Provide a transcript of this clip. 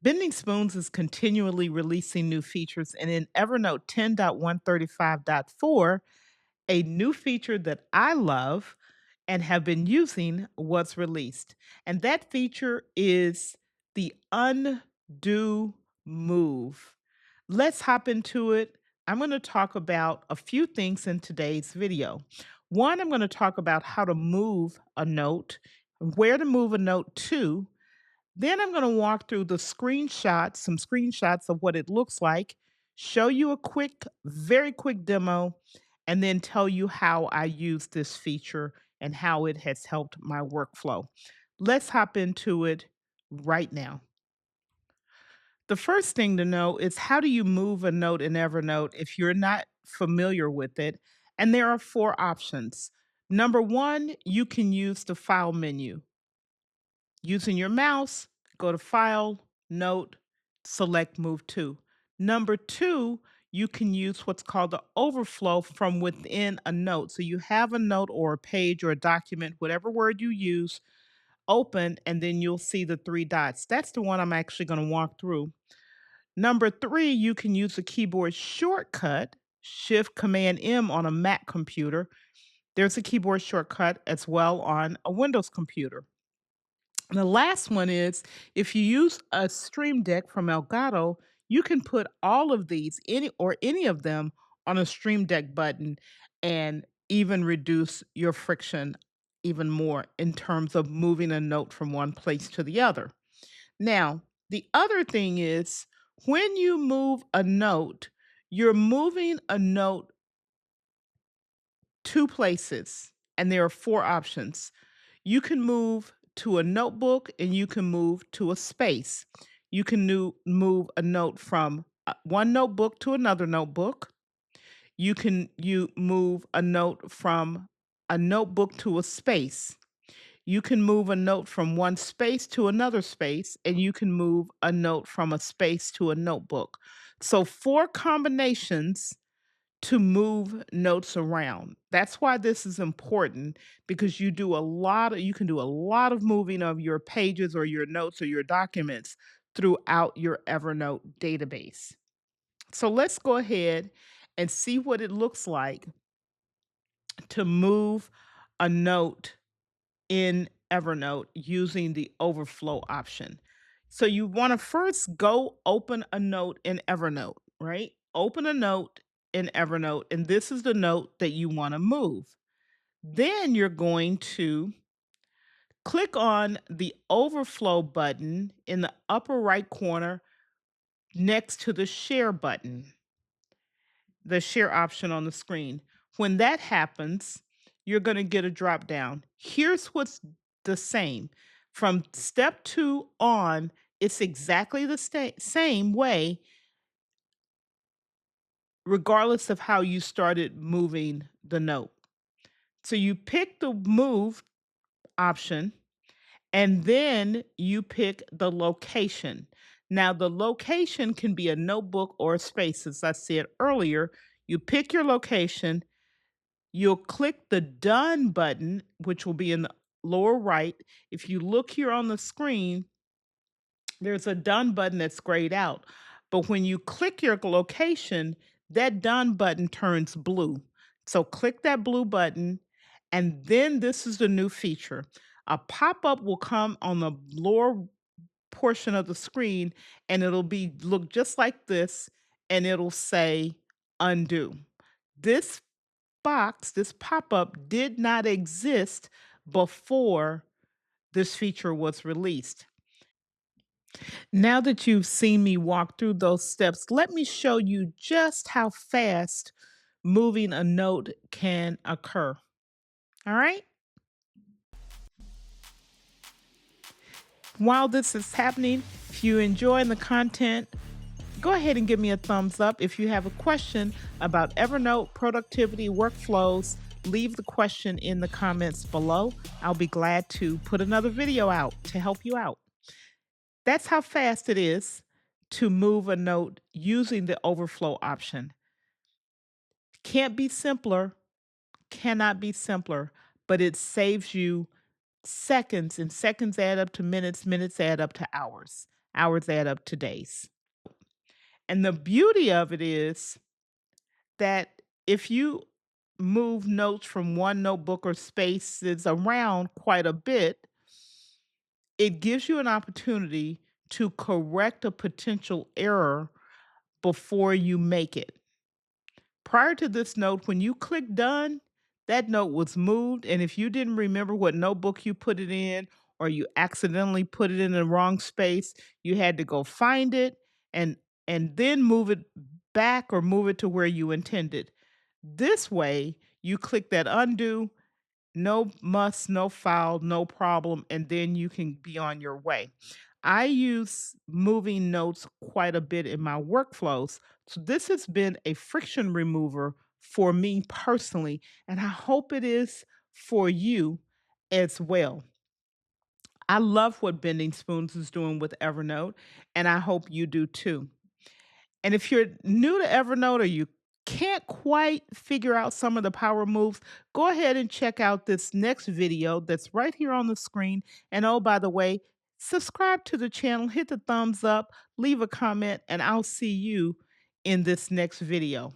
Bending Spoons is continually releasing new features, and in Evernote 10.135.4, a new feature that I love and have been using was released. And that feature is the undo move. Let's hop into it. I'm going to talk about a few things in today's video. One, I'm going to talk about how to move a note, where to move a note to. Then I'm going to walk through the screenshots, some screenshots of what it looks like, show you a quick, very quick demo, and then tell you how I use this feature and how it has helped my workflow. Let's hop into it right now. The first thing to know is how do you move a note in Evernote if you're not familiar with it? And there are four options. Number one, you can use the file menu. Using your mouse, go to File, Note, select Move To. Number two, you can use what's called the overflow from within a note. So you have a note or a page or a document, whatever word you use, open, and then you'll see the three dots. That's the one I'm actually going to walk through. Number three, you can use a keyboard shortcut, Shift Command M on a Mac computer. There's a keyboard shortcut as well on a Windows computer. The last one is if you use a Stream Deck from Elgato, you can put all of these, any of them, on a Stream Deck button and even reduce your friction even more in terms of moving a note from one place to the other. Now, the other thing is when you move a note, you're moving a note two places, and there are four options. You can move to a notebook and you can move to a space. You can move a note from one notebook to another notebook. You move a note from a notebook to a space. You can move a note from one space to another space, and you can move a note from a space to a notebook. So, four combinations to move notes around. That's why this is important because you can do a lot of moving of your pages or your notes or your documents throughout your Evernote database. So let's go ahead and see what it looks like to move a note in Evernote using the overflow option. So you want to first go open a note in Evernote, right? Open a note in Evernote, and this is the note that you want to move. Then you're going to click on the overflow button in the upper right corner next to the share button, the share option on the screen. When that happens, you're going to get a drop down. Here's what's the same. From step 2 on, it's exactly the same way, regardless of how you started moving the note. So you pick the move option and then you pick the location. Now, the location can be a notebook or a space, as I said earlier. You pick your location, you'll click the done button, which will be in the lower right. If you look here on the screen, there's a done button that's grayed out. But when you click your location, that done button turns blue. So click that blue button, and then this is the new feature. A pop up will come on the lower portion of the screen, and it'll look just like this, and it'll say undo. This this pop up did not exist before this feature was released. Now that you've seen me walk through those steps, let me show you just how fast moving a note can occur. All right? While this is happening, if you enjoy the content, go ahead and give me a thumbs up. If you have a question about Evernote productivity workflows, leave the question in the comments below. I'll be glad to put another video out to help you out. That's how fast it is to move a note using the overflow option. Can't be simpler, cannot be simpler, but it saves you seconds, and seconds add up to minutes, minutes add up to hours. hours add up to days. And the beauty of it is that if you move notes from one notebook or spaces around quite a bit, it gives you an opportunity to correct a potential error before you make it. Prior to this note, when you click done, that note was moved. And if you didn't remember what notebook you put it in, or you accidentally put it in the wrong space, you had to go find it and then move it back or move it to where you intended. This way, you click that undo, no muss, no foul, no problem, and then you can be on your way. I use moving notes quite a bit in my workflows. So this has been a friction remover for me personally, and I hope it is for you as well. I love what Bending Spoons is doing with Evernote, and I hope you do too. And if you're new to Evernote or you can't quite figure out some of the power moves, go ahead and check out this next video that's right here on the screen. And oh, by the way, subscribe to the channel, hit the thumbs up, leave a comment, and I'll see you in this next video.